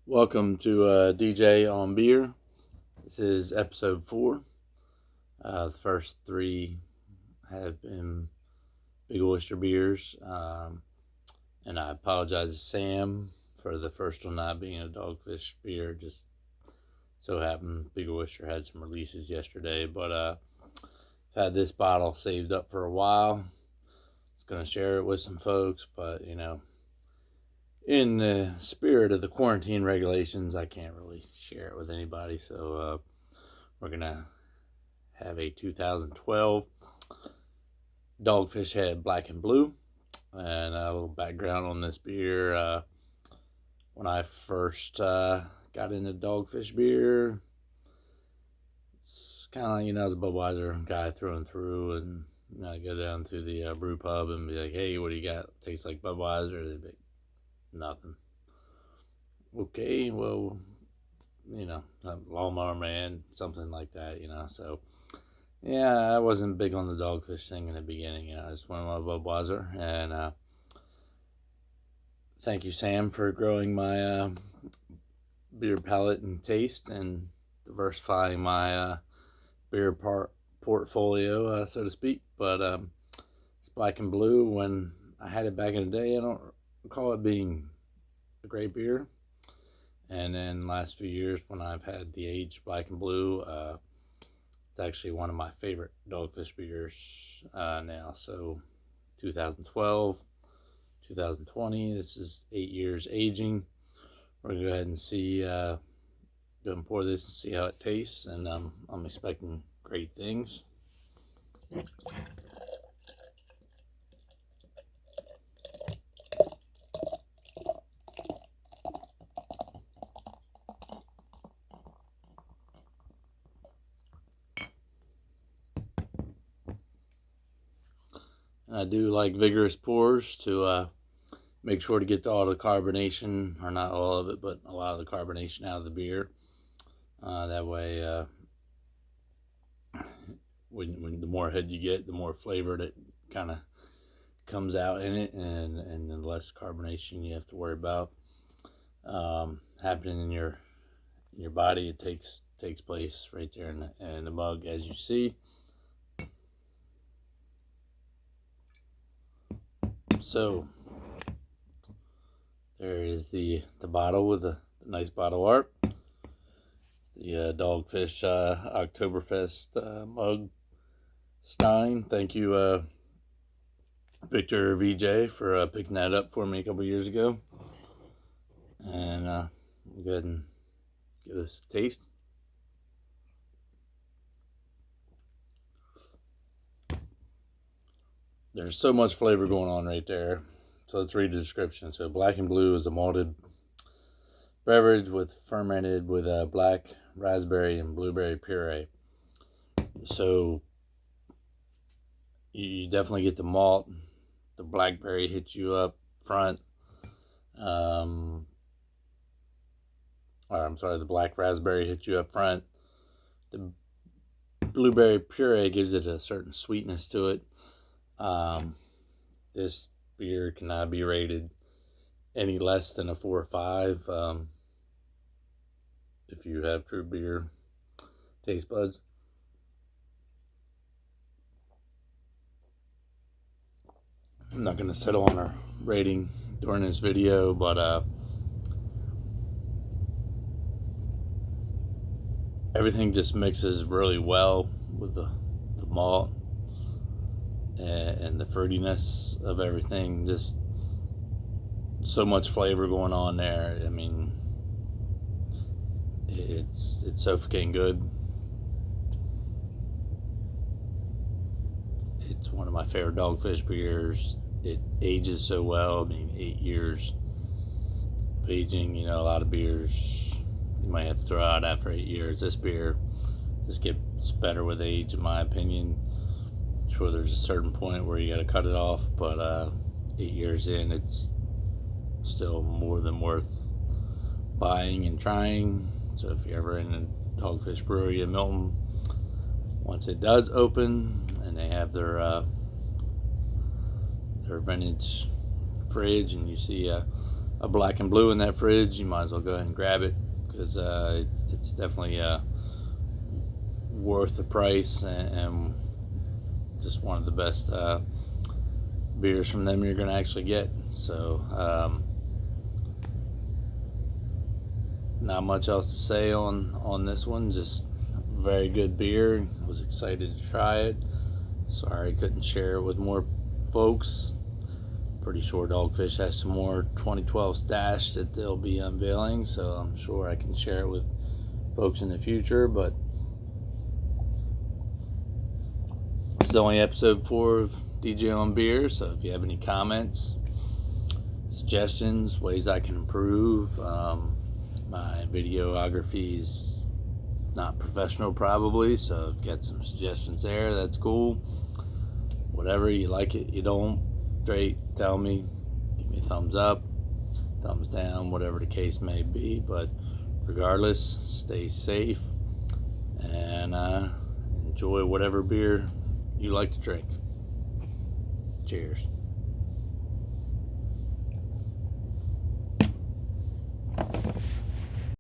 Welcome to DJ on Beer. This is episode 4. The first 3 have been Big Oyster beers. And I apologize to Sam for the first one not being a Dogfish beer. Just so happened Big Oyster had some releases yesterday. But I've had this bottle saved up for a while. I was going to share it with some folks, but in the spirit of the quarantine regulations, I can't really share it with anybody. So we're going to have a 2012 Dogfish Head Black and Blue. And a little background on this beer. When I first got into Dogfish beer, it's kind of like, I was a Budweiser guy through and through. And I go down to the brew pub and be like, hey, what do you got? Tastes like Budweiser? They'd be like, nothing. Okay, well, Lawnmower Man, something like that, So, yeah, I wasn't big on the Dogfish thing in the beginning. I just went with Budweiser. And thank you, Sam, for growing my beer palate and taste and diversifying my beer portfolio, so to speak. But it's Black and Blue. When I had it back in the day, I don't recall it being a great beer. And then last few years when I've had the aged Black and Blue, it's actually one of my favorite Dogfish beers now. So 2012, 2020, this is 8 years aging. We're going to go ahead and see, go and pour this and see how it tastes. And I'm expecting great things. And I do like vigorous pours to make sure to get all the carbonation, or not all of it, but a lot of the carbonation out of the beer. That way, when the more head you get, the more flavor that kind of comes out in it, and the less carbonation you have to worry about happening in your body. It takes place right there in the mug, as you see. So there is the bottle with the nice bottle art. The Dogfish Oktoberfest mug stein. Thank you, Victor VJ, for picking that up for me a couple years ago. And go ahead and give this a taste. There's so much flavor going on right there. So let's read the description. So Black and Blue is a malted beverage fermented with black raspberry and blueberry puree. So you definitely get the malt. The blackberry hits you up front. The black raspberry hits you up front. The blueberry puree gives it a certain sweetness to it. This beer cannot be rated any less than a 4 or 5. If you have true beer taste buds. I'm not going to settle on a rating during this video, but everything just mixes really well with the malt and the fruitiness of everything. Just so much flavor going on there. I mean, it's suffocating good. It's one of my favorite Dogfish beers. It ages so well. I mean, 8 years of aging. A lot of beers you might have to throw out after 8 years. This beer just gets better with age, in my opinion. Sure, there's a certain point where you got to cut it off, but 8 years in, it's still more than worth buying and trying. So if you're ever in a Dogfish brewery in Milton, once it does open and they have their vintage fridge and you see a a black and blue in that fridge, you might as well go ahead and grab it, because it's definitely worth the price, and just one of the best beers from them you're going to actually get. So not much else to say on this one. Just very good beer. Was excited to try it. Sorry I couldn't share it with more folks. Pretty sure Dogfish has some more 2012 stash that they'll be unveiling, so I'm sure I can share it with folks in the future. But it's only episode 4 of DJ on Beer, so if you have any comments, suggestions, ways I can improve, my videography's not professional probably, so if you got some suggestions there, that's cool. Whatever, you like it, you don't, great, tell me, give me a thumbs up, thumbs down, whatever the case may be. But regardless, stay safe and enjoy whatever beer you like to drink. Cheers.